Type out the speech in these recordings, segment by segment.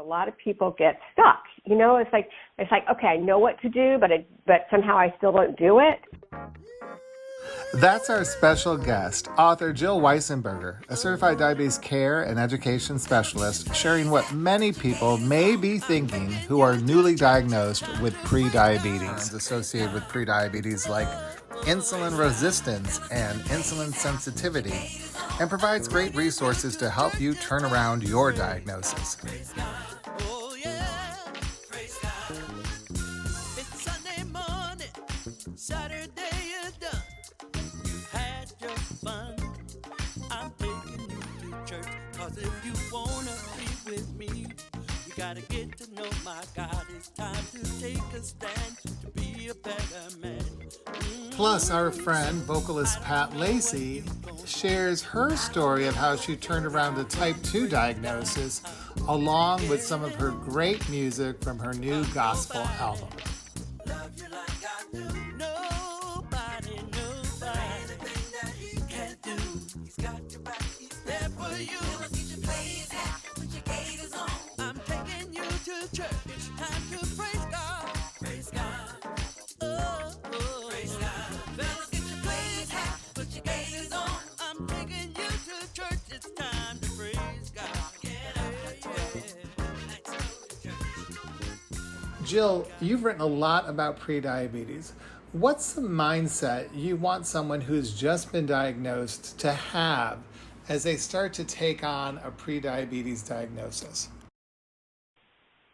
a lot of people get stuck. You know, it's like, okay, I know what to do, but somehow I still don't do it. That's our special guest, author Jill Weisenberger, a certified diabetes care and education specialist, sharing what many people may be thinking who are newly diagnosed with prediabetes, associated with prediabetes like insulin resistance and insulin sensitivity, and provides great resources to help you turn around your diagnosis. If you wanna be with me, you gotta get to know my God. It's time to take a stand to be a better man. Plus, our friend, vocalist Pat Lacy, shares her story of how she turned around a type 2 diagnosis, along with some of her great music from her new gospel album. Jill, you've written a lot about prediabetes. What's the mindset you want someone who's just been diagnosed to have as they start to take on a prediabetes diagnosis?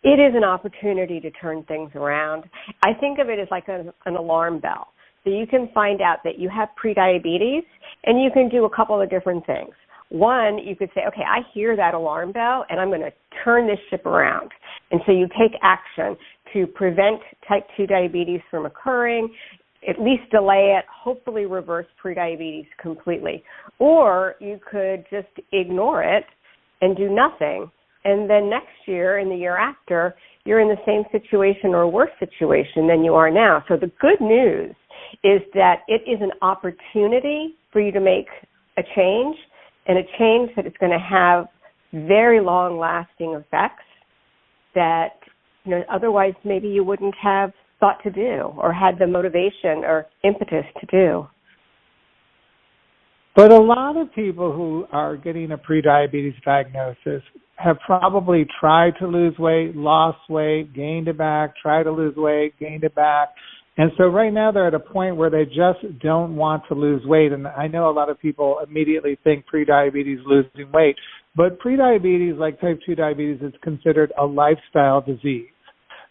It is an opportunity to turn things around. I think of it as like an alarm bell. So you can find out that you have prediabetes, and you can do a couple of different things. One, you could say, okay, I hear that alarm bell, and I'm going to turn this ship around. And so you take action to prevent type 2 diabetes from occurring, at least delay it, hopefully reverse prediabetes completely. Or you could just ignore it and do nothing. And then next year and the year after, you're in the same situation or worse situation than you are now. So the good news is that it is an opportunity for you to make a change, and a change that is going to have very long-lasting effects that, you know, otherwise maybe you wouldn't have thought to do or had the motivation or impetus to do. But a lot of people who are getting a prediabetes diagnosis have probably tried to lose weight, lost weight, gained it back, tried to lose weight, gained it back. And so right now they're at a point where they just don't want to lose weight. And I know a lot of people immediately think prediabetes, losing weight. But prediabetes, like type 2 diabetes, is considered a lifestyle disease.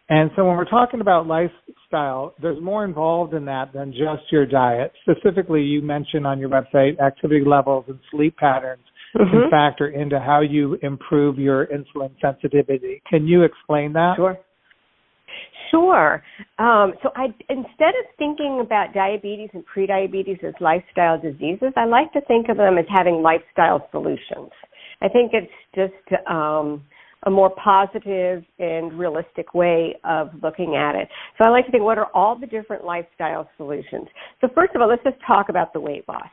And so when we're talking about lifestyle, there's more involved in that than just your diet. Specifically, you mentioned on your website activity levels and sleep patterns can factor into how you improve your insulin sensitivity. Can you explain that? Sure. So instead of thinking about diabetes and prediabetes as lifestyle diseases, I like to think of them as having lifestyle solutions. I think it's just a more positive and realistic way of looking at it. So I like to think, what are all the different lifestyle solutions? So first of all, let's just talk about the weight loss.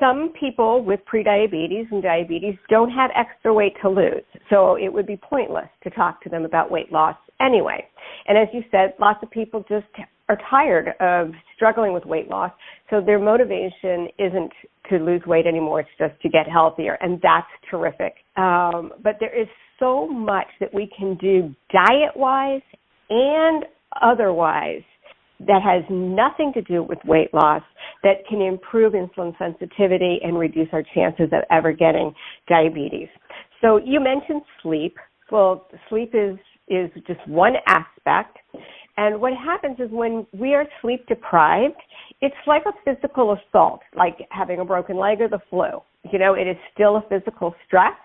Some people with prediabetes and diabetes don't have extra weight to lose, so it would be pointless to talk to them about weight loss anyway. And as you said, lots of people just are tired of struggling with weight loss, so their motivation isn't to lose weight anymore, it's just to get healthier, and that's terrific. But there is so much that we can do diet-wise and otherwise that has nothing to do with weight loss that can improve insulin sensitivity and reduce our chances of ever getting diabetes. So you mentioned sleep. Well, sleep is just one aspect. And what happens is when we are sleep deprived, it's like a physical assault, like having a broken leg or the flu. You know, it is still a physical stress,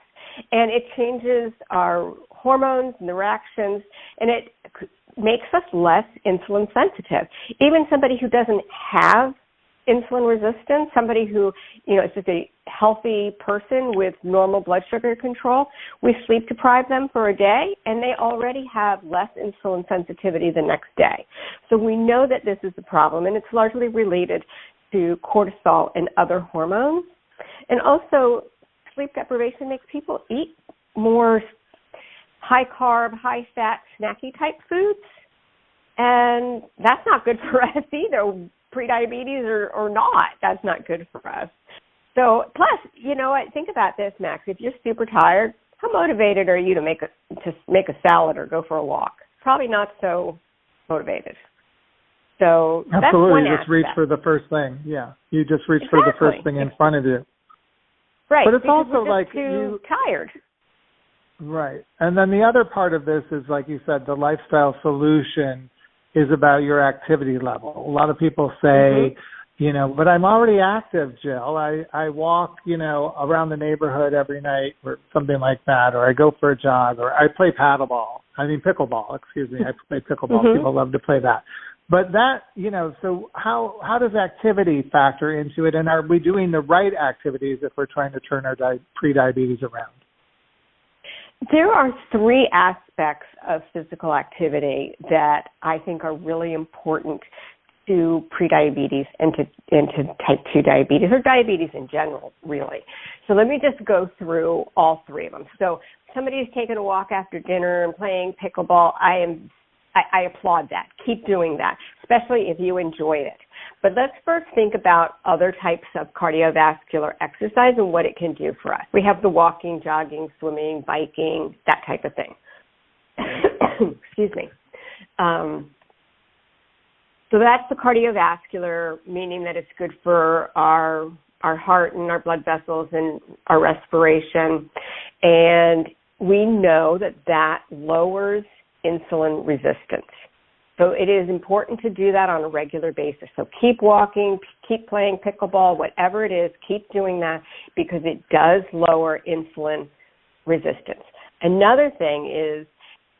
and it changes our hormones and the reactions, and it makes us less insulin sensitive. Even somebody who doesn't have insulin resistance, somebody who, you know, is just a healthy person with normal blood sugar control, we sleep deprive them for a day, and they already have less insulin sensitivity the next day. So we know that this is the problem, and it's largely related to cortisol and other hormones. And also, sleep deprivation makes people eat more high carb, high fat, snacky type foods. And that's not good for us either, prediabetes or not. That's not good for us. So plus, you know what, think about this, Max. If you're super tired, how motivated are you to make a salad or go for a walk? Probably not so motivated. So absolutely, that's one you just reach for the first thing. Yeah, you just reach for the first thing in front of you. Right, but it's also also like too tired. Right, and then the other part of this is, like you said, the lifestyle solution is about your activity level. A lot of people say, you know, but I'm already active, Jill. I walk, you know, around the neighborhood every night or something like that, or I go for a jog, or I play pickleball, excuse me. I play pickleball. People love to play that. But that, you know, so how does activity factor into it, and are we doing the right activities if we're trying to turn our prediabetes around? There are three aspects of physical activity that I think are really important to prediabetes and to type 2 diabetes, or diabetes in general, really. So let me just go through all three of them. So somebody's taking a walk after dinner and playing pickleball. I applaud that. Keep doing that, especially if you enjoy it. But let's first think about other types of cardiovascular exercise and what it can do for us. We have the walking, jogging, swimming, biking, that type of thing. Excuse me. So that's the cardiovascular, meaning that it's good for our heart and our blood vessels and our respiration. And we know that lowers insulin resistance. So it is important to do that on a regular basis. So keep walking, keep playing pickleball, whatever it is, keep doing that because it does lower insulin resistance. Another thing is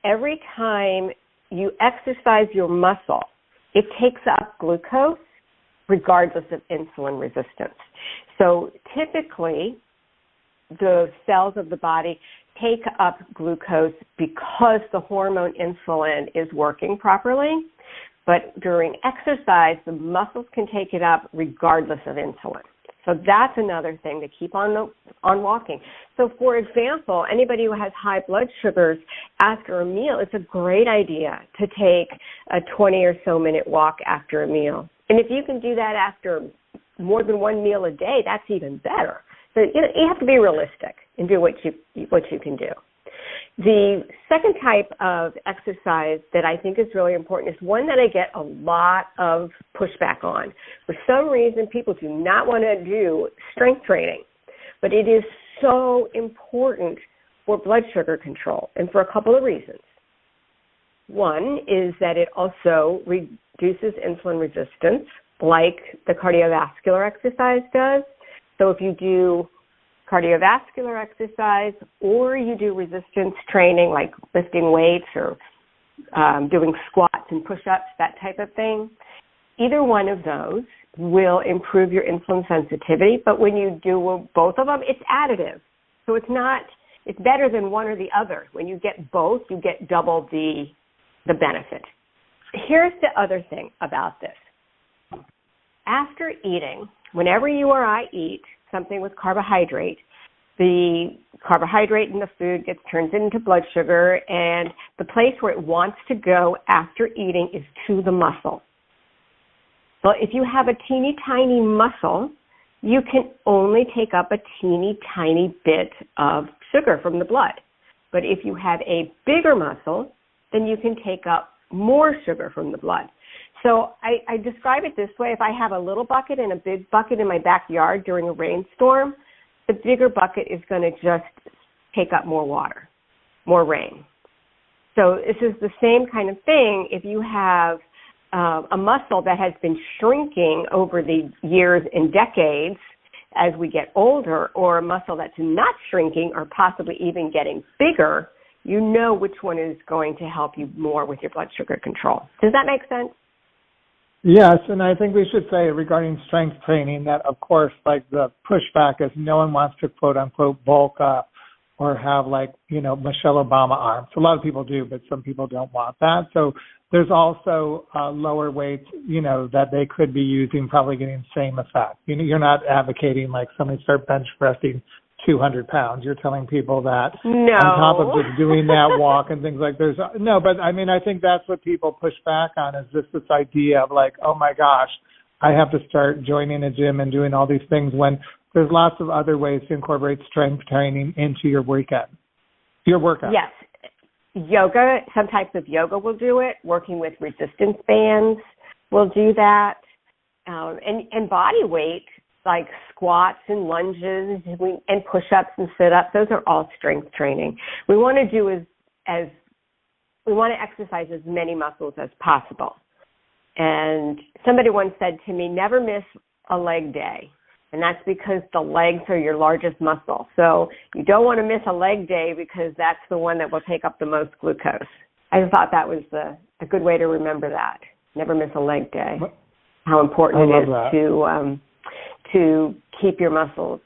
every time you exercise your muscle, it takes up glucose regardless of insulin resistance. So typically, the cells of the body take up glucose because the hormone insulin is working properly. But during exercise, the muscles can take it up regardless of insulin. So that's another thing to keep on walking. So, for example, anybody who has high blood sugars after a meal, it's a great idea to take a 20 or so minute walk after a meal. And if you can do that after more than one meal a day, that's even better. So you have to be realistic and do what you can do. The second type of exercise that I think is really important is one that I get a lot of pushback on. For some reason, people do not want to do strength training, but it is so important for blood sugar control, and for a couple of reasons. One is that it also reduces insulin resistance, like the cardiovascular exercise does. So if you do cardiovascular exercise or you do resistance training like lifting weights or doing squats and push-ups, that type of thing, either one of those will improve your insulin sensitivity. But when you do both of them, it's additive. So it's better than one or the other. When you get both, you get double the benefit. Here's the other thing about this. After eating, whenever you or I eat something with carbohydrate, the carbohydrate in the food gets turned into blood sugar, and the place where it wants to go after eating is to the muscle. Well, if you have a teeny tiny muscle, you can only take up a teeny tiny bit of sugar from the blood. But if you have a bigger muscle, then you can take up more sugar from the blood. So I describe it this way. If I have a little bucket and a big bucket in my backyard during a rainstorm, the bigger bucket is going to just take up more water, more rain. So this is the same kind of thing if you have a muscle that has been shrinking over the years and decades as we get older, or a muscle that's not shrinking or possibly even getting bigger, you know which one is going to help you more with your blood sugar control. Does that make sense? Yes, and I think we should say regarding strength training that, of course, like the pushback is no one wants to, quote unquote, bulk up or have Michelle Obama arms. A lot of people do, but some people don't want that. So there's also lower weights, that they could be using, probably getting the same effect. You're not advocating like somebody start bench pressing 200 pounds. You're telling people that No. on top of just doing that walk and things like no, but I mean, I think that's what people push back on is just this idea of like, oh my gosh, I have to start joining a gym and doing all these things when there's lots of other ways to incorporate strength training into your workout. Yes. Yoga, some types of yoga will do it. Working with resistance bands will do that. And body weight, like squats and lunges and push-ups and sit-ups, those are all strength training. We want to do we want to exercise as many muscles as possible. And somebody once said to me, never miss a leg day. And that's because the legs are your largest muscle. So you don't want to miss a leg day because that's the one that will take up the most glucose. I just thought that was a good way to remember that. Never miss a leg day. How important it is to keep your muscles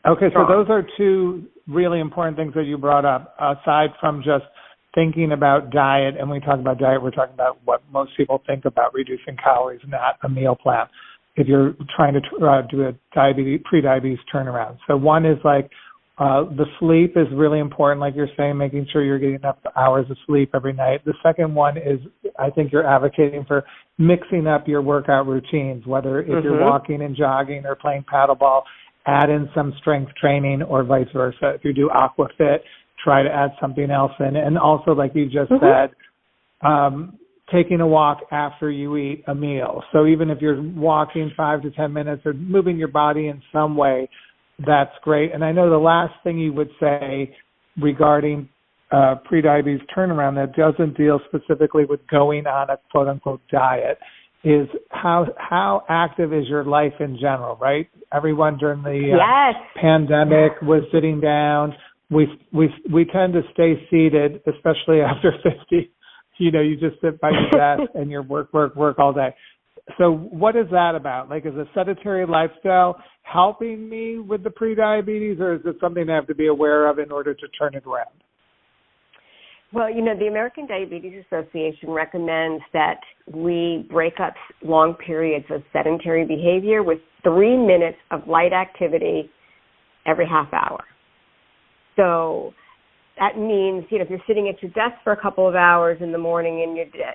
Okay, strong. so those are two really important things that you brought up, aside from just thinking about diet. And when we talk about diet, we're talking about what most people think about reducing calories, not a meal plan, if you're trying to do a pre-diabetes turnaround. So one is like the sleep is really important, like you're saying, making sure you're getting enough hours of sleep every night. The second one is I think you're advocating for mixing up your workout routines, whether if you're walking and jogging or playing paddleball, add in some strength training or vice versa. If you do aquafit, try to add something else in. And also, like you just said, taking a walk after you eat a meal. So even if you're walking 5 to 10 minutes or moving your body in some way, that's great. And I know the last thing you would say regarding pre-diabetes turnaround that doesn't deal specifically with going on a quote-unquote diet is how active is your life in general, right? Everyone during the pandemic was sitting down. We tend to stay seated, especially after 50. You know, you just sit by your desk and you work all day. So what is that about? Like, is a sedentary lifestyle helping me with the pre-diabetes, or is it something I have to be aware of in order to turn it around? Well, you know, the American Diabetes Association recommends that we break up long periods of sedentary behavior with 3 minutes of light activity every half hour. So that means, you know, if you're sitting at your desk for a couple of hours in the morning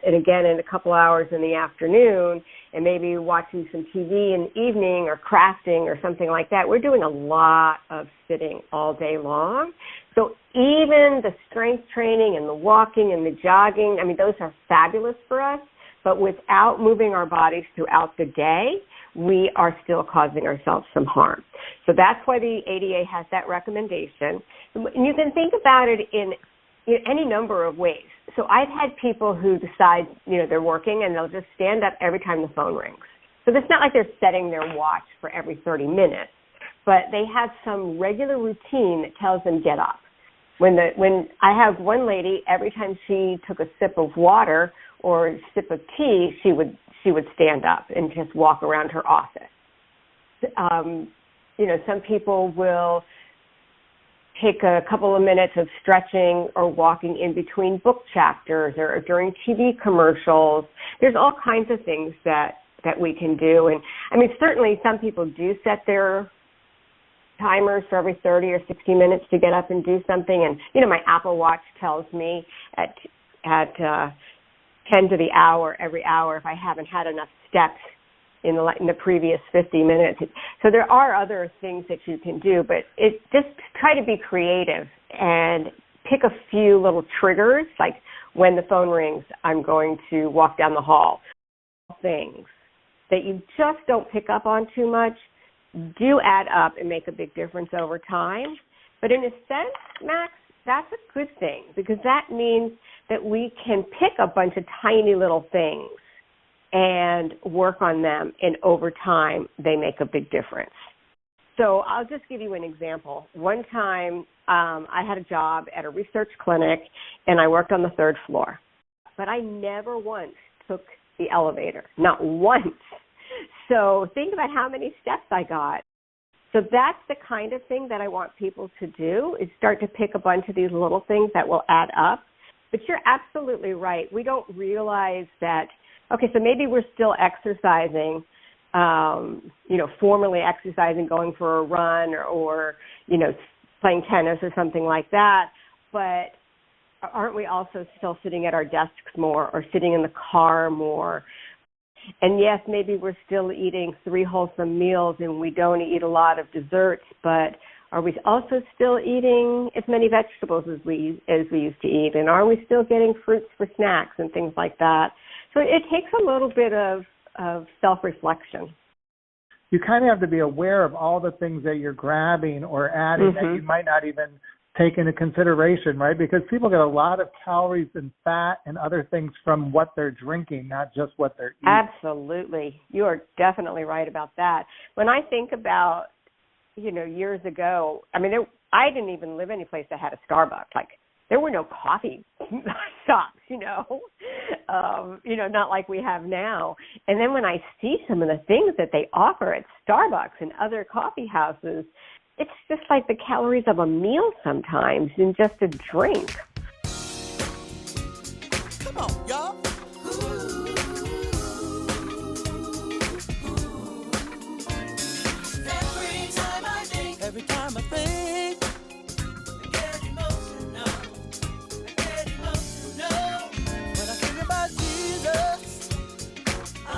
and again in a couple hours in the afternoon, and maybe watching some TV in the evening or crafting or something like that, we're doing a lot of sitting all day long. So even the strength training and the walking and the jogging, I mean, those are fabulous for us, but without moving our bodies throughout the day, we are still causing ourselves some harm. So that's why the ADA has that recommendation. And you can think about it in any number of ways. So I've had people who decide, you know, they're working and they'll just stand up every time the phone rings. So it's not like they're setting their watch for every 30 minutes, but they have some regular routine that tells them get up. When I have one lady, every time she took a sip of water or a sip of tea, she would stand up and just walk around her office. You know, some people will take a couple of minutes of stretching or walking in between book chapters or during TV commercials. There's all kinds of things that we can do. And, I mean, certainly some people do set their timers for every 30 or 60 minutes to get up and do something. And, you know, my Apple Watch tells me at 10 to the hour, every hour, if I haven't had enough steps in the previous 50 minutes. So there are other things that you can do, but just try to be creative and pick a few little triggers, like when the phone rings, I'm going to walk down the hall. Things that you just don't pick up on too much do add up and make a big difference over time. But in a sense, Max, that's a good thing, because that means that we can pick a bunch of tiny little things and work on them, and over time, they make a big difference. So I'll just give you an example. One time, I had a job at a research clinic, and I worked on the 3rd floor. But I never once took the elevator, not once. So think about how many steps I got. So that's the kind of thing that I want people to do, is start to pick a bunch of these little things that will add up. But you're absolutely right. We don't realize that, okay, so maybe we're still exercising formally exercising, going for a run or playing tennis or something like that. But aren't we also still sitting at our desks more or sitting in the car more? And yes, maybe we're still eating 3 wholesome meals and we don't eat a lot of desserts, but are we also still eating as many vegetables as we used to eat? And are we still getting fruits for snacks and things like that? So it takes a little bit of self-reflection. You kind of have to be aware of all the things that you're grabbing or adding that you might not even take into consideration, right? Because people get a lot of calories and fat and other things from what they're drinking, not just what they're eating. Absolutely. You are definitely right about that. When I think about, years ago, I didn't even live any place that had a Starbucks. Like, there were no coffee shops, not like we have now. And then when I see some of the things that they offer at Starbucks and other coffee houses, it's just like the calories of a meal sometimes in just a drink. Come on, y'all. Every time I think, I get emotional. When I think about Jesus, I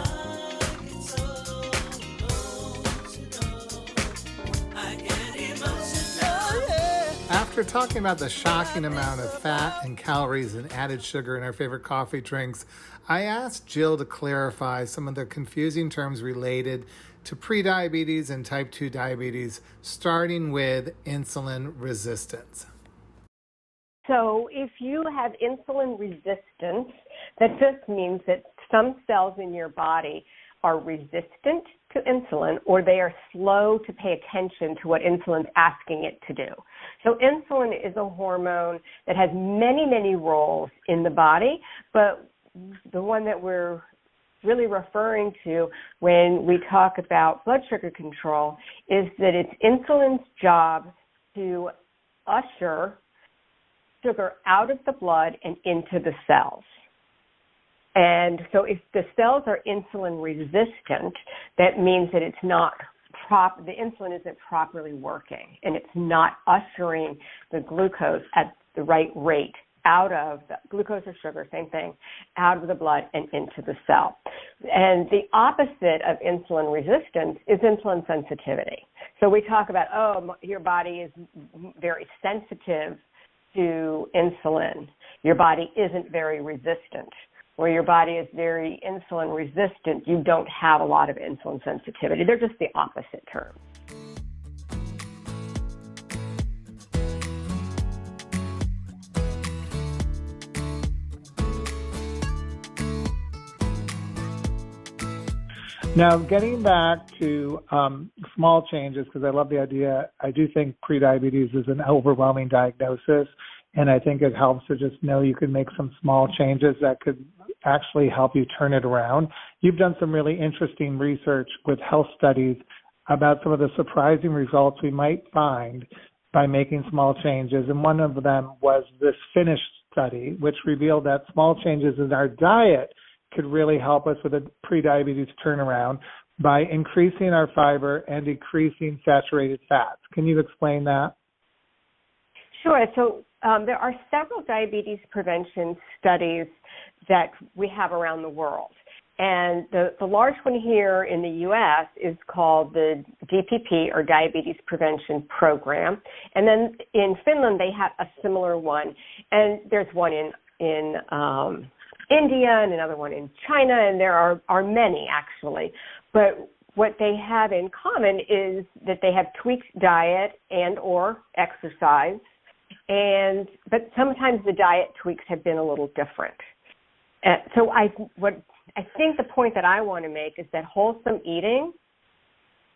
get so emotional. I get emotional, yeah. After talking about the shocking amount of fat and calories and added sugar in our favorite coffee drinks, I asked Jill to clarify some of the confusing terms related to prediabetes and type 2 diabetes, starting with insulin resistance. So if you have insulin resistance, that just means that some cells in your body are resistant to insulin, or they are slow to pay attention to what insulin's asking it to do. So insulin is a hormone that has many, many roles in the body, but the one that we're really referring to when we talk about blood sugar control is that it's insulin's job to usher sugar out of the blood and into the cells. And so if the cells are insulin resistant, that means that it's not the insulin isn't properly working, and it's not ushering the glucose at the right rate out of the glucose or sugar, same thing, out of the blood and into the cell. And the opposite of insulin resistance is insulin sensitivity. So we talk about, your body is very sensitive to insulin. Your body isn't very resistant. Where your body is very insulin resistant, you don't have a lot of insulin sensitivity. They're just the opposite terms. Now, getting back to small changes, because I love the idea, I do think prediabetes is an overwhelming diagnosis, and I think it helps to just know you can make some small changes that could actually help you turn it around. You've done some really interesting research with health studies about some of the surprising results we might find by making small changes, and one of them was this Finnish study, which revealed that small changes in our diet could really help us with a prediabetes turnaround by increasing our fiber and decreasing saturated fats. Can you explain that? Sure. So there are several diabetes prevention studies that we have around the world. And the large one here in the U.S. is called the DPP, or Diabetes Prevention Program. And then in Finland, they have a similar one. And there's one in India and another one in China, and there are many actually. But what they have in common is that they have tweaked diet and or exercise, but sometimes the diet tweaks have been a little different. So I think the point that I want to make is that wholesome eating,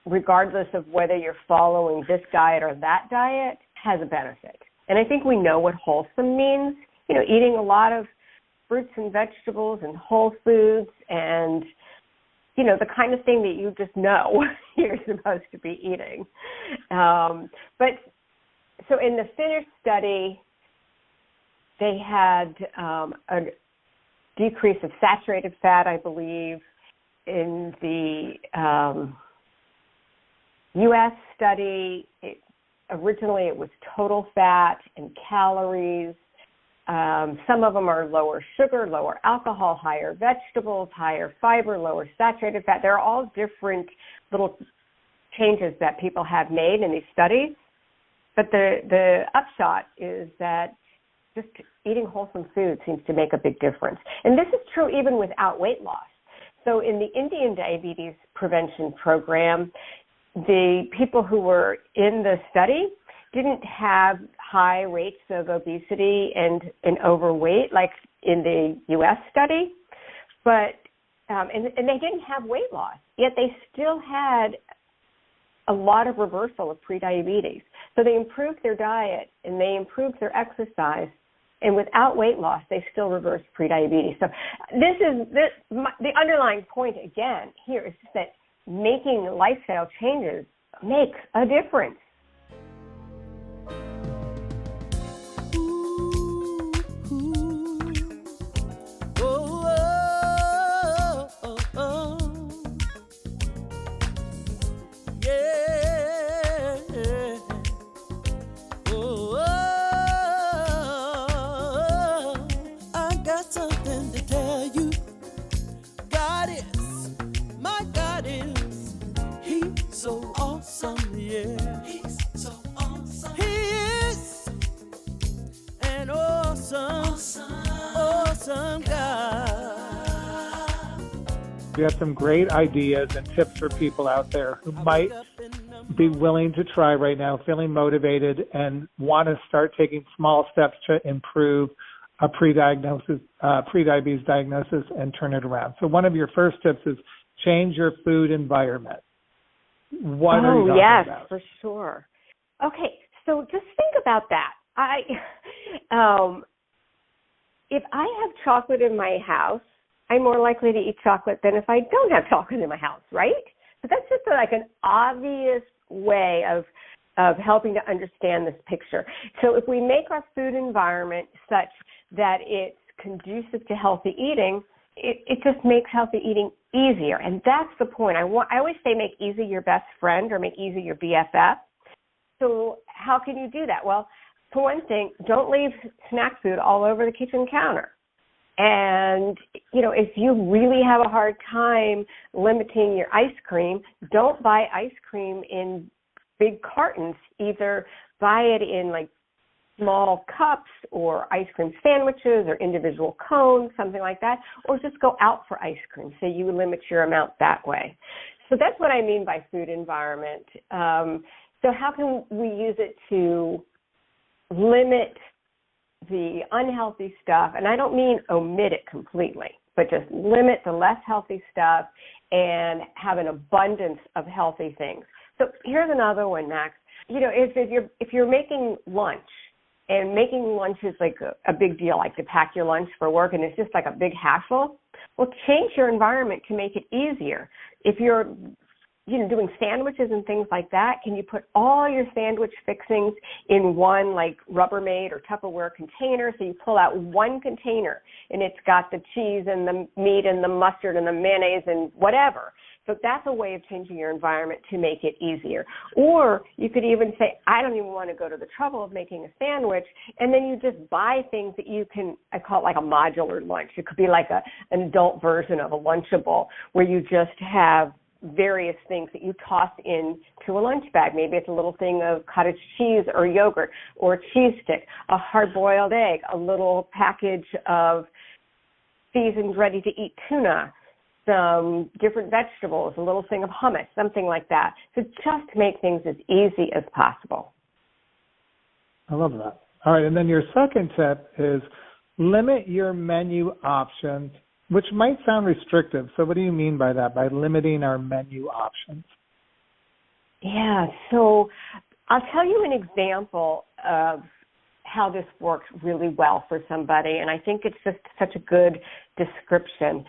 regardless of whether you're following this diet or that diet, has a benefit. And I think we know what wholesome means. Eating a lot of fruits and vegetables and whole foods and, the kind of thing that you just know you're supposed to be eating. So in the Finnish study, they had a decrease of saturated fat, I believe, in the U.S. study, originally it was total fat and calories. Some of them are lower sugar, lower alcohol, higher vegetables, higher fiber, lower saturated fat. They're all different little changes that people have made in these studies. But the upshot is that just eating wholesome food seems to make a big difference. And this is true even without weight loss. So in the Indian diabetes prevention program, the people who were in the study didn't have high rates of obesity and overweight like in the U.S. study, but and they didn't have weight loss, yet they still had a lot of reversal of prediabetes. So they improved their diet and they improved their exercise, and without weight loss, they still reversed prediabetes. So the underlying point again here is just that making lifestyle changes makes a difference. You have some great ideas and tips for people out there who might be willing to try right now, feeling motivated and want to start taking small steps to improve a prediabetes diagnosis and turn it around. So one of your first tips is change your food environment. What are you talking about? Yes, for sure. Okay, so just think about that. If I have chocolate in my house, I'm more likely to eat chocolate than if I don't have chocolate in my house, right? So that's just like an obvious way of helping to understand this picture. So if we make our food environment such that it's conducive to healthy eating, it just makes healthy eating easier. And that's the point. I always say make easy your best friend or make easy your BFF. So how can you do that? Well, for one thing, don't leave snack food all over the kitchen counter. And, if you really have a hard time limiting your ice cream, don't buy ice cream in big cartons. Either buy it in like small cups or ice cream sandwiches or individual cones, something like that, or just go out for ice cream so you limit your amount that way. So that's what I mean by food environment. So how can we use it to limit the unhealthy stuff? And I don't mean omit it completely, but just limit the less healthy stuff and have an abundance of healthy things. So here's another one, Max. If you're making lunch, and making lunch is like a big deal, like to pack your lunch for work, and it's just like a big hassle, well, change your environment to make it easier. If you're doing sandwiches and things like that, can you put all your sandwich fixings in one like Rubbermaid or Tupperware container? So you pull out one container and it's got the cheese and the meat and the mustard and the mayonnaise and whatever. So that's a way of changing your environment to make it easier. Or you could even say, I don't even want to go to the trouble of making a sandwich, and then you just buy things that you can, I call it like a modular lunch. It could be like an adult version of a Lunchable where you just have various things that you toss into a lunch bag. Maybe it's a little thing of cottage cheese or yogurt or a cheese stick, a hard-boiled egg, a little package of seasoned ready-to-eat tuna, some different vegetables, a little thing of hummus, something like that. So just make things as easy as possible. I love that. All right, and then your second tip is limit your menu options, which might sound restrictive. So what do you mean by that, by limiting our menu options? Yeah, so I'll tell you an example of how this works really well for somebody, and I think it's just such a good description.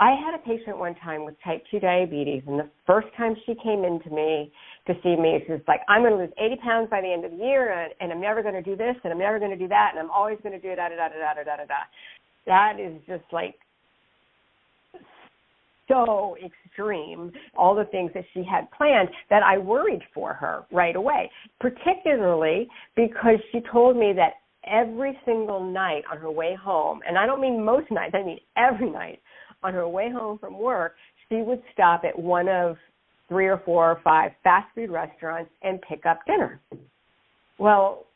I had a patient one time with type 2 diabetes, and the first time she came in to see me, she was like, I'm going to lose 80 pounds by the end of the year, and I'm never going to do this, and I'm never going to do that, and I'm always going to do da-da-da-da-da-da-da-da. That is just like so extreme, all the things that she had planned, that I worried for her right away, particularly because she told me that every single night on her way home, and I don't mean most nights, I mean every night on her way home from work, she would stop at one of 3 or 4 or 5 fast food restaurants and pick up dinner. Well,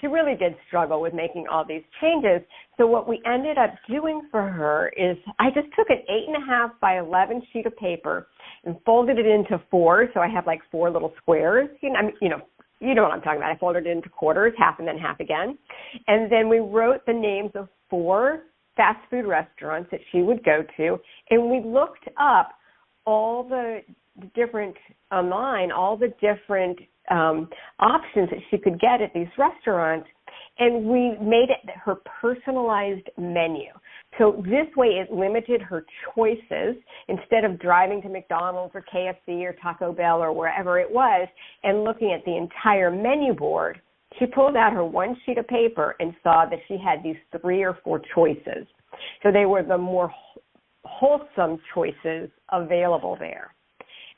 she really did struggle with making all these changes. So what we ended up doing for her is I just took an 8.5 by 11 sheet of paper and folded it into 4. So I have like 4 little squares. You know what I'm talking about. I folded it into quarters, half and then half again. And then we wrote the names of 4 fast food restaurants that she would go to. And we looked up all the different online, all the different options that she could get at these restaurants, and we made it her personalized menu. So this way it limited her choices. Instead of driving to McDonald's or KFC or Taco Bell or wherever it was and looking at the entire menu board, she pulled out her one sheet of paper and saw that she had these 3 or 4 choices. So they were the more wholesome choices available there.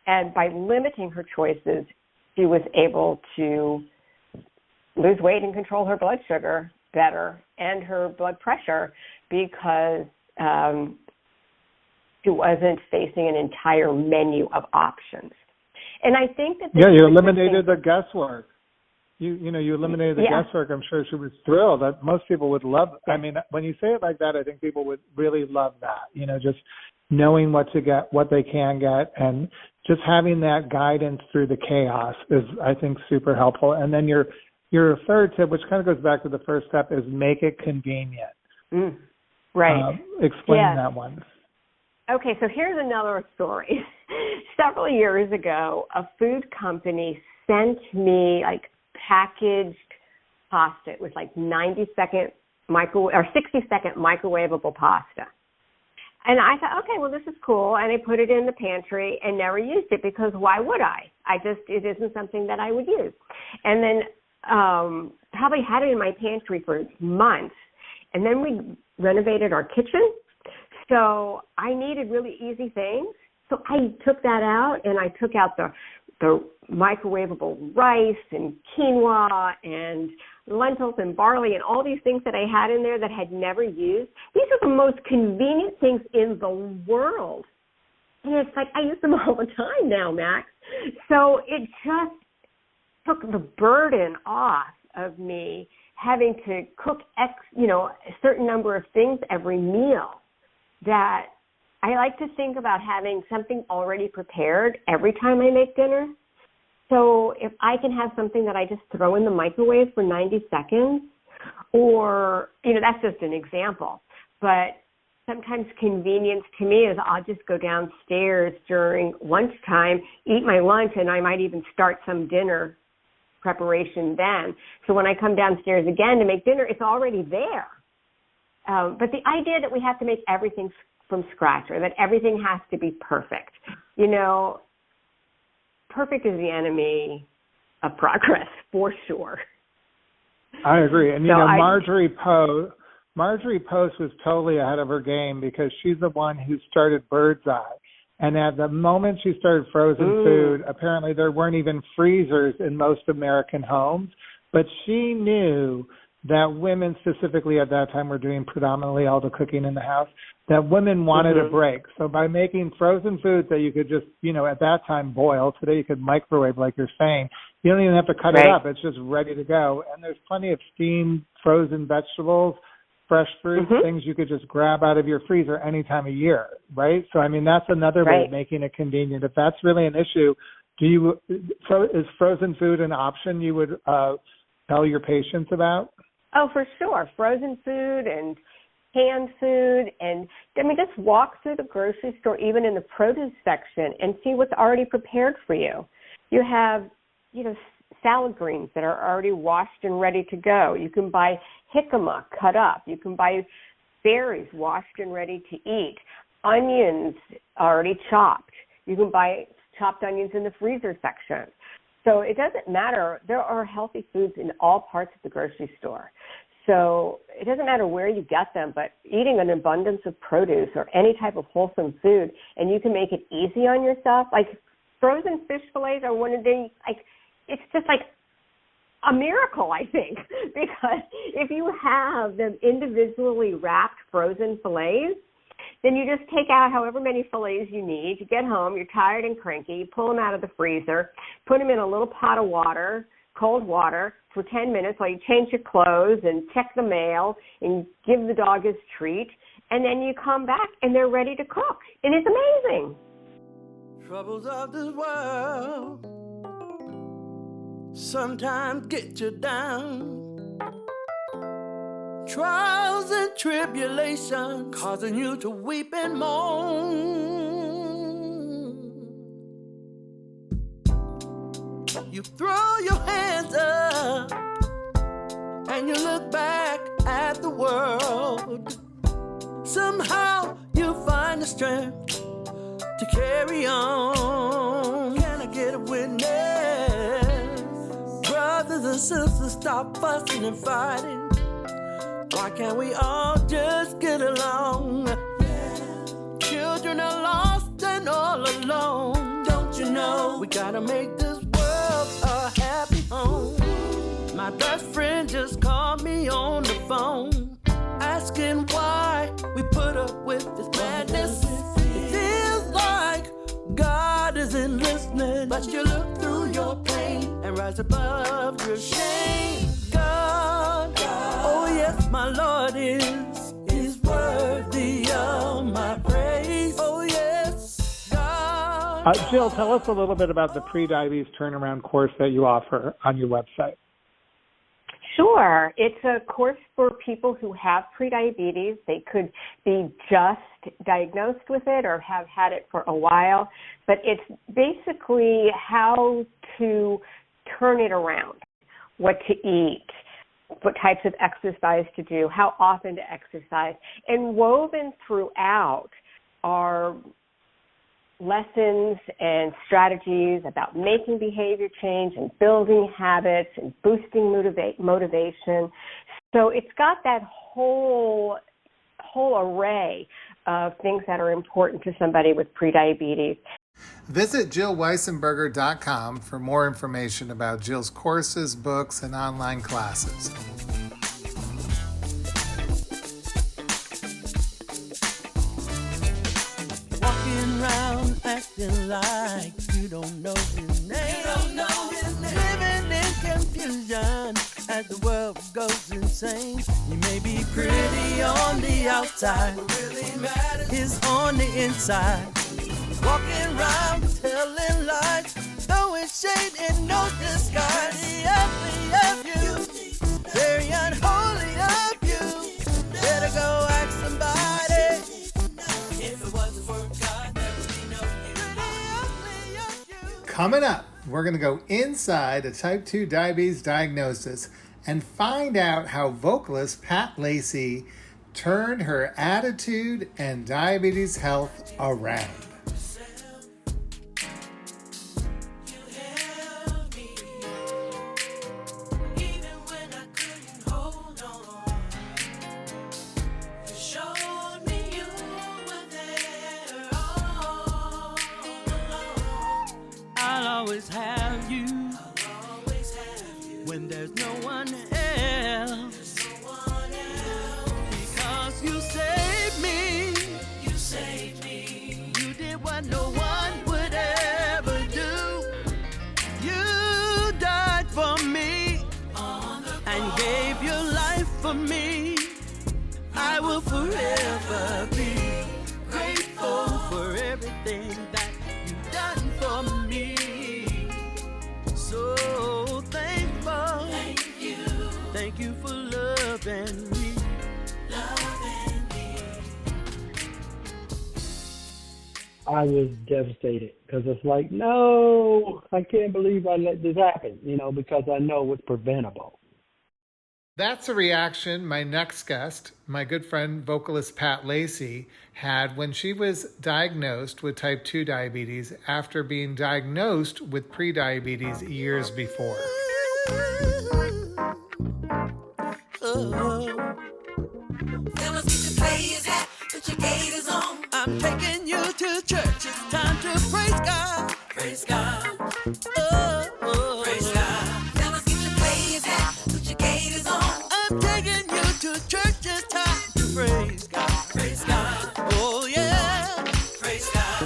And by limiting her choices, she was able to lose weight and control her blood sugar better and her blood pressure because she wasn't facing an entire menu of options. And I think that you eliminated the guesswork. You eliminated the guesswork. I'm sure she was thrilled. Most people would love. I mean, when you say it like that, I think people would really love that. Just knowing what to get, what they can get, and just having that guidance through the chaos is, I think, super helpful. And then your third tip, which kind of goes back to the first step, is make it convenient. Right. Explain that one. Okay, so here's another story. Several years ago, a food company sent me packaged pasta. It was 90-second or 60-second microwavable pasta. And I thought, okay, well, this is cool. And I put it in the pantry and never used it because why would I? It isn't something that I would use. And then probably had it in my pantry for months. And then we renovated our kitchen. So I needed really easy things. So I took that out and I took out the microwavable rice and quinoa and lentils and barley and all these things that I had in there that I had never used. These are the most convenient things in the world. And it's I use them all the time now, Max. So it just took the burden off of me having to cook a certain number of things every meal. That I like to think about having something already prepared every time I make dinner. So if I can have something that I just throw in the microwave for 90 seconds, or, that's just an example. But sometimes convenience to me is I'll just go downstairs during lunchtime, eat my lunch, and I might even start some dinner preparation then. So when I come downstairs again to make dinner, it's already there. But the idea that we have to make everything from scratch or that everything has to be perfect, perfect is the enemy of progress for sure. I agree. And, Marjorie Post was totally ahead of her game because she's the one who started Bird's Eye. And at the moment she started frozen food, apparently there weren't even freezers in most American homes. But she knew that women specifically at that time were doing predominantly all the cooking in the house, that women wanted a break. So by making frozen foods that you could just, at that time boil, today you could microwave like you're saying, you don't even have to cut it up. It's just ready to go. And there's plenty of steamed frozen vegetables, fresh fruit, things you could just grab out of your freezer any time of year, right? So, that's another way of making it convenient. If that's really an issue, is frozen food an option you would tell your patients about? Oh, for sure. Frozen food and canned food. And just walk through the grocery store, even in the produce section, and see what's already prepared for you. You have, salad greens that are already washed and ready to go. You can buy jicama cut up. You can buy berries washed and ready to eat. Onions already chopped. You can buy chopped onions in the freezer section. So it doesn't matter. There are healthy foods in all parts of the grocery store. So it doesn't matter where you get them, but eating an abundance of produce or any type of wholesome food, and you can make it easy on yourself. Like frozen fish fillets are one of the, it's just like a miracle, I think, because if you have them individually wrapped frozen fillets, then you just take out however many fillets you need. You get home, you're tired and cranky, you pull them out of the freezer, put them in a little pot of water, cold water, for 10 minutes while you change your clothes and check the mail and give the dog his treat, and then you come back and they're ready to cook. And it's amazing. Troubles of this world sometimes get you down. Trials and tribulations causing you to weep and moan. You throw your hands up and you look back at the world. Somehow you find the strength to carry on. Can I get a witness? Brothers and sisters, stop fussing and fighting. Why can't we all just get along? Yeah. Children are lost and all alone. Don't you know we gotta make this world a happy home? My best friend just called me on the phone, asking why we put up with this madness. It feels like God isn't listening, but you look through your pain and rise above your shame. God, oh yes, my Lord is worthy of my praise. Oh yes, God. Jill, tell us a little bit about the pre-diabetes turnaround course that you offer on your website. Sure. It's a course for people who have prediabetes. They could be just diagnosed with it or have had it for a while, but it's basically how to turn it around, what to eat, what types of exercise to do, how often to exercise. And woven throughout are lessons and strategies about making behavior change and building habits and boosting motivation. So it's got that whole array of things that are important to somebody with prediabetes. Visit JillWeisenberger.com for more information about Jill's courses, books, and online classes. Walking around acting like you don't know his name. Living in confusion as the world goes insane. You may be pretty on the outside, what really matters is on the inside. Walking around telling lies, throwing shade in no disguise. The ugly of you, very unholy of you. Better go ask somebody. If it wasn't for God, there would be no you. The ugly of you. Coming up, we're going to go inside a type 2 diabetes diagnosis and find out how vocalist Pat Lacy turned her attitude and diabetes health around. Always have you when there's no one else. Because you saved me. You did what no one would ever do. You died for me and gave your life for me. I will forever be grateful for everything that you've done for me. So thankful. Thank you for loving me. I was devastated because it's like, no, I can't believe I let this happen, because I know it's preventable. That's a reaction my next guest, my good friend vocalist Pat Lacy, had when she was diagnosed with type 2 diabetes after being diagnosed with prediabetes years before. Fellas, get your players hat, put your gators on. I'm taking you to church. It's time to praise God. Praise God. Oh, praise God. Fellas, get your players hat, put your gators on. I'm taking you to church. It's time to praise God. Praise God. Oh yeah. Praise God.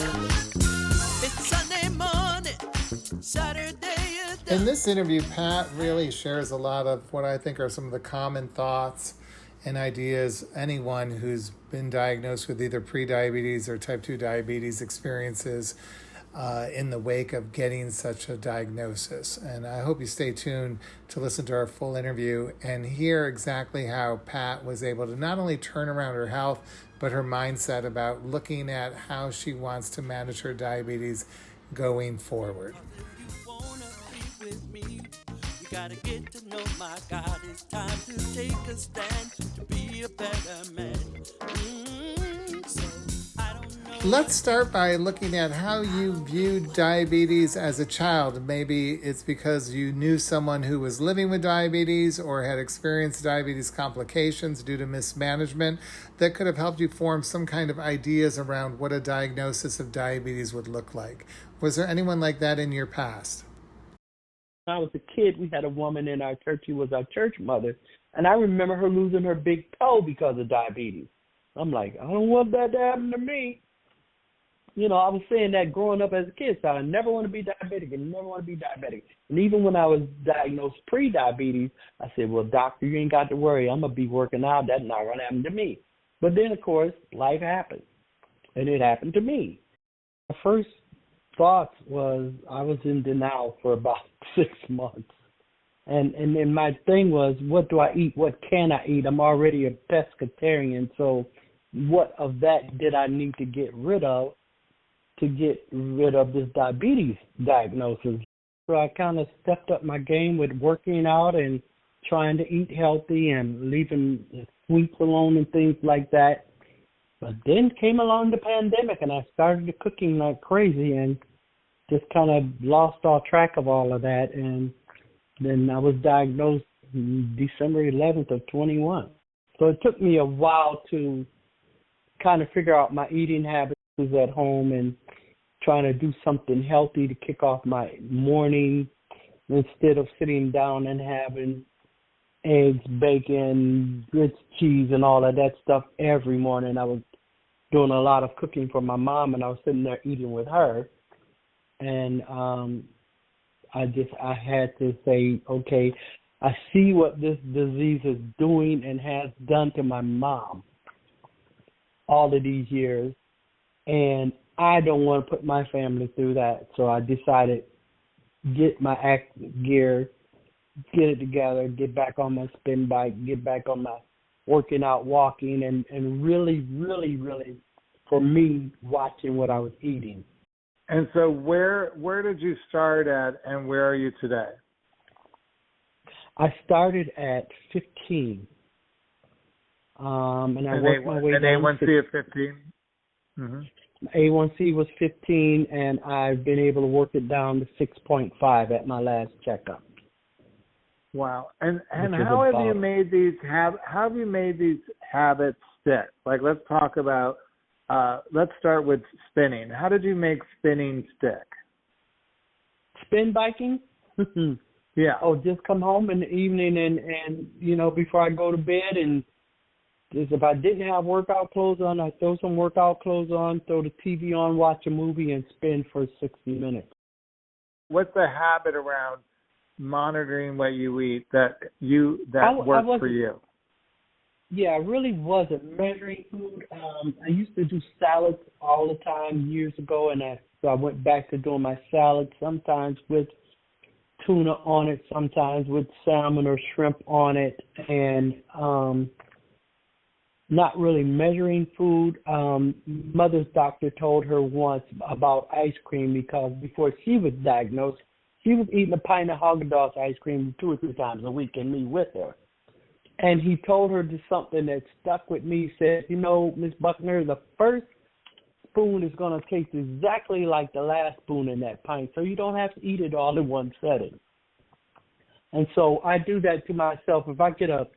It's Sunday morning. Saturday is In this interview, Pat really shares a lot of what I think are some of the common thoughts and ideas anyone who's been diagnosed with either prediabetes or type 2 diabetes experiences in the wake of getting such a diagnosis. And I hope you stay tuned to listen to our full interview and hear exactly how Pat was able to not only turn around her health, but her mindset about looking at how she wants to manage her diabetes going forward. You gotta get to know my God. It's time to take a stand to be a better man. So I don't know. Let's start by looking at how you viewed diabetes as a child. Maybe it's because you knew someone who was living with diabetes or had experienced diabetes complications due to mismanagement that could have helped you form some kind of ideas around what a diagnosis of diabetes would look like. Was there anyone like that in your past? When I was a kid, we had a woman in our church who was our church mother, and I remember her losing her big toe because of diabetes. I'm like, I don't want that to happen to me. You know, I was saying that growing up as a kid, so I never want to be diabetic and never want to be diabetic. And even when I was diagnosed pre-diabetes, I said, well, doctor, you ain't got to worry. I'm going to be working out. That's not going to happen to me. But then, of course, life happened, and it happened to me. My first thoughts was I was in denial for about 6 months. And then my thing was, what do I eat? What can I eat? I'm already a pescatarian, so what of that did I need to get rid of to get rid of this diabetes diagnosis? So I kind of stepped up my game with working out and trying to eat healthy and leaving sweets alone and things like that. But then came along the pandemic, and I started cooking like crazy and just kind of lost all track of all of that. And then I was diagnosed December 11th of 21. So it took me a while to kind of figure out my eating habits at home and trying to do something healthy to kick off my morning instead of sitting down and having eggs, bacon, grits, cheese, and all of that stuff every morning. I was doing a lot of cooking for my mom, and I was sitting there eating with her. And I had to say, okay, I see what this disease is doing and has done to my mom all of these years, and I don't want to put my family through that. So I decided, get my act gear, get it together, get back on my spin bike, get back on my working out, walking, and really, really, really, for me, watching what I was eating. And so where did you start at, and where are you today? I started at 15. And I worked my way down. And A1C at 15? Mm-hmm. A1C was 15, and I've been able to work it down to 6.5 at my last checkup. Wow. And how have you made these habits stick? Like, let's talk about let's start with spinning. How did you make spinning stick? Spin biking? Yeah. Oh, just come home in the evening and you know, before I go to bed, and just if I didn't have workout clothes on, I'd throw some workout clothes on, throw the TV on, watch a movie, and spin for 60 minutes. What's the habit around monitoring what you eat that works for you? Yeah, I really wasn't measuring food. I used to do salads all the time years ago, and so I went back to doing my salads, sometimes with tuna on it, sometimes with salmon or shrimp on it, and not really measuring food. Mother's doctor told her once about ice cream, because before she was diagnosed, she was eating a pint of Haagen-Dazs ice cream 2 or 3 times a week, and me with her. And he told her just something that stuck with me. He said, you know, Miss Buckner, the first spoon is going to taste exactly like the last spoon in that pint, so you don't have to eat it all in one setting. And so I do that to myself. If I get a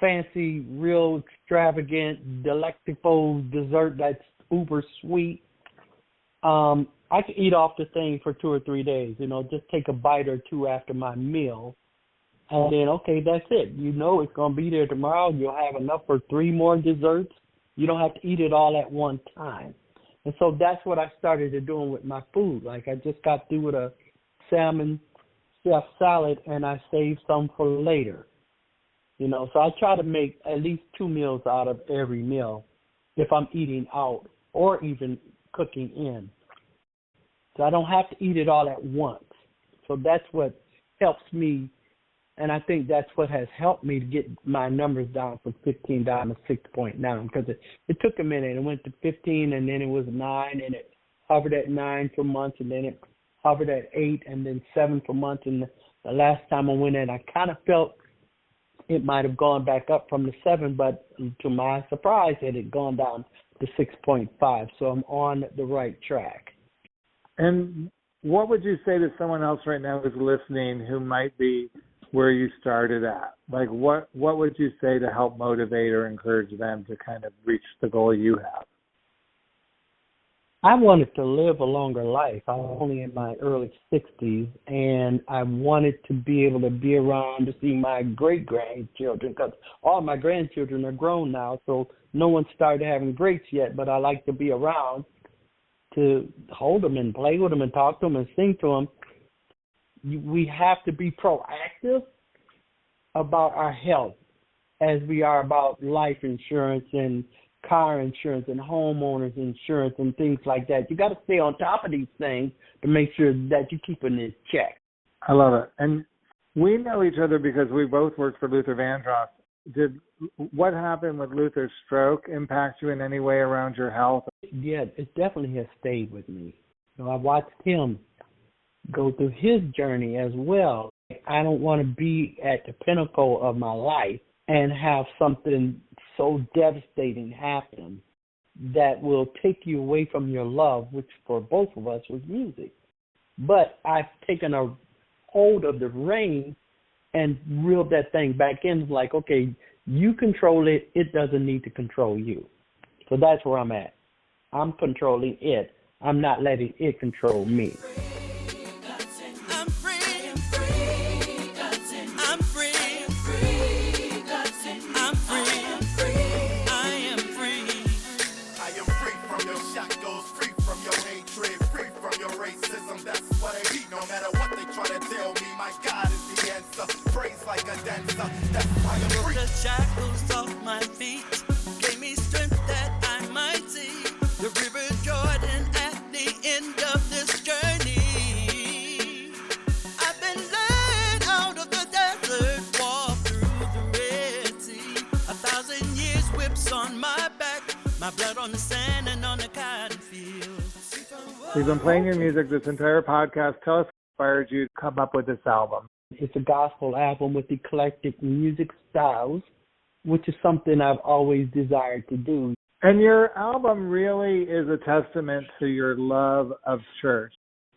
fancy, real extravagant, delectable dessert that's uber sweet. I can eat off the thing for 2 or 3 days, just take a bite or two after my meal. And then, okay, that's it. It's going to be there tomorrow. You'll have enough for 3 more desserts. You don't have to eat it all at one time. And so that's what I started doing with my food. Like I just got through with a salmon chef salad, and I saved some for later. So I try to make at least 2 meals out of every meal if I'm eating out or even cooking in. So I don't have to eat it all at once. So that's what helps me, and I think that's what has helped me to get my numbers down from 15 down to 6.9, because it took a minute. It went to 15, and then it was 9, and it hovered at 9 for months, and then it hovered at 8, and then 7 for months. And the last time I went in, I kind of felt it might have gone back up from the 7, but to my surprise, it had gone down to 6.5. So I'm on the right track. And what would you say to someone else right now who's listening who might be where you started at? Like, what would you say to help motivate or encourage them to kind of reach the goal you have? I wanted to live a longer life. I was only in my early 60s, and I wanted to be able to be around to see my great-grandchildren, because all my grandchildren are grown now, so no one started having greats yet, but I like to be around to hold them and play with them and talk to them and sing to them. We have to be proactive about our health as we are about life insurance and car insurance and homeowners insurance and things like that. You got to stay on top of these things to make sure that you're keeping it in check. I love it. And we know each other because we both worked for Luther Vandross. Did what happened with Luther's stroke impact you in any way around your health? Yeah, it definitely has stayed with me. I watched him go through his journey as well. I don't want to be at the pinnacle of my life and have something so devastating happen that will take you away from your love, which for both of us was music. But I've taken a hold of the reins and reeled that thing back in, like, okay, you control it, it doesn't need to control you. So that's where I'm at. I'm controlling it. I'm not letting it control me. Shackles off my feet gave me strength that I might see the river Jordan at the end of this journey. I've been led out of the desert, walked through the Red Sea. 1,000 years whips on my back, my blood on the sand and on the cotton fields. We've been playing your music this entire podcast. Tell us what inspired you to come up with this album. It's a gospel album with eclectic music styles, which is something I've always desired to do. And your album really is a testament to your love of church.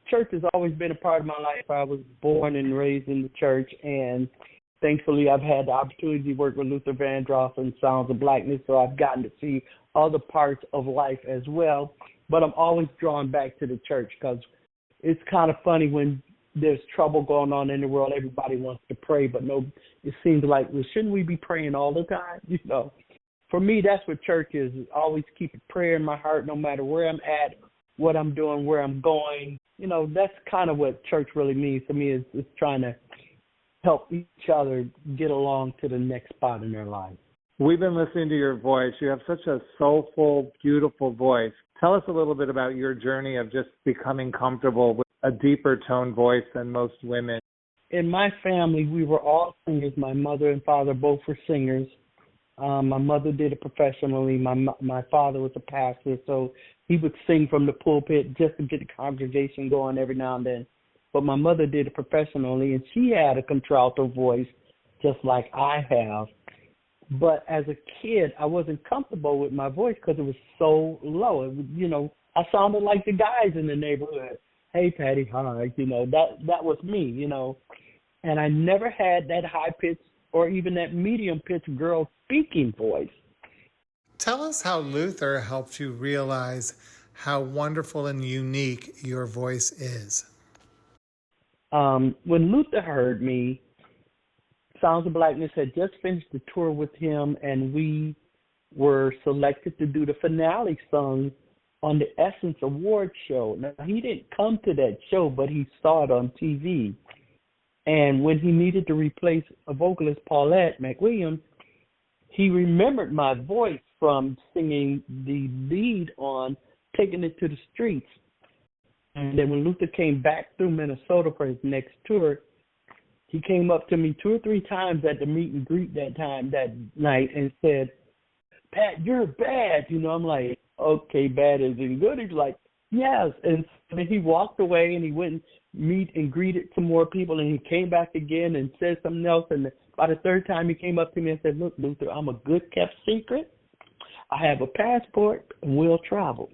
Church has always been a part of my life. I was born and raised in the church, and thankfully I've had the opportunity to work with Luther Vandross and Sounds of Blackness, so I've gotten to see other parts of life as well. But I'm always drawn back to the church because it's kind of funny when there's trouble going on in the world. Everybody wants to pray, but no, it seems like, well, shouldn't we be praying all the time? For me, that's what church is. Always keep a prayer in my heart, no matter where I'm at, what I'm doing, where I'm going. That's kind of what church really means to me, is trying to help each other get along to the next spot in their life. We've been listening to your voice. You have such a soulful, beautiful voice. Tell us a little bit about your journey of just becoming comfortable with a deeper tone voice than most women. In my family, we were all singers. My mother and father both were singers. My mother did it professionally. My father was a pastor, so he would sing from the pulpit just to get the congregation going every now and then. But my mother did it professionally, and she had a contralto voice just like I have. But as a kid, I wasn't comfortable with my voice because it was so low. I sounded like the guys in the neighborhood. Hey, Patty, hi, that was me, and I never had that high-pitched or even that medium-pitched girl speaking voice. Tell us how Luther helped you realize how wonderful and unique your voice is. When Luther heard me, Sounds of Blackness had just finished the tour with him, and we were selected to do the finale song on the Essence Award show. Now, he didn't come to that show, but he saw it on TV. And when he needed to replace a vocalist, Paulette McWilliams, he remembered my voice from singing the lead on Taking It to the Streets. And then when Luther came back through Minnesota for his next tour, he came up to me 2 or 3 times at the meet and greet that night and said, "Pat, you're bad." I'm like, okay, bad as in good. He's like, yes. And then he walked away and he went and meet and greeted some more people, and he came back again and said something else. And by the 3rd time he came up to me and said, "Look, Luther, I'm a good kept secret. I have a passport and we'll travel."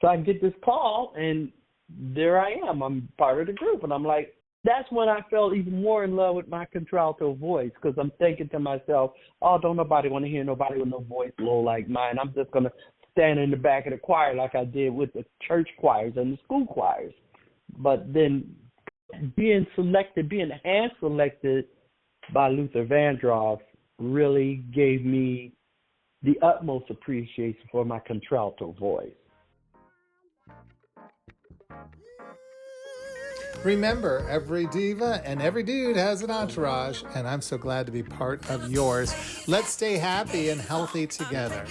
So I get this call and there I am. I'm part of the group. And I'm like, that's when I felt even more in love with my contralto voice, because I'm thinking to myself, oh, don't nobody want to hear nobody with no voice low like mine. I'm just going to stand in the back of the choir like I did with the church choirs and the school choirs. But then being hand selected by Luther Vandross really gave me the utmost appreciation for my contralto voice. Remember, every diva and every dude has an entourage, and I'm so glad to be part of yours. Let's stay happy and healthy together.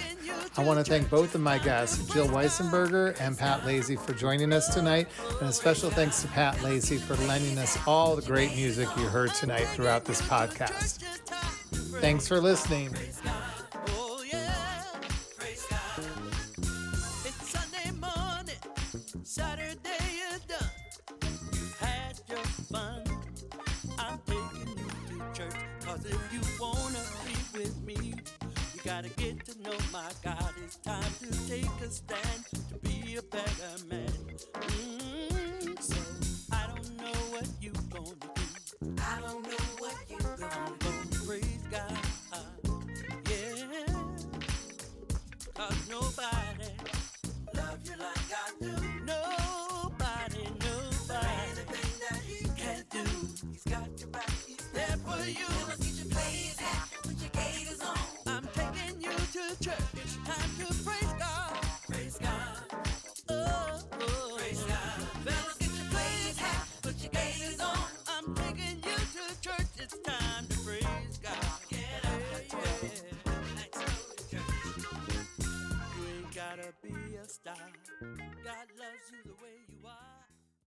I want to thank both of my guests, Jill Weisenberger and Pat Lacy, for joining us tonight, and a special thanks to Pat Lacy for lending us all the great music you heard tonight throughout this podcast. Thanks for listening. If you wanna be with me, you gotta get to know my God. It's time to take a stand to be a better man. So I don't know what you gonna do. I don't know what you gonna do. Praise God, yeah. 'Cause nobody love you like I do. Nobody. Anything that he can't do, he's got your back. He's there for you. I'm taking you to church. It's time to praise God. Praise God. Oh, praise God. Fellas, get your praise hat, put your gaiters on. I'm taking you to church. It's time to praise God. Get up, yeah. Let's go to church. You ain't gotta be a star.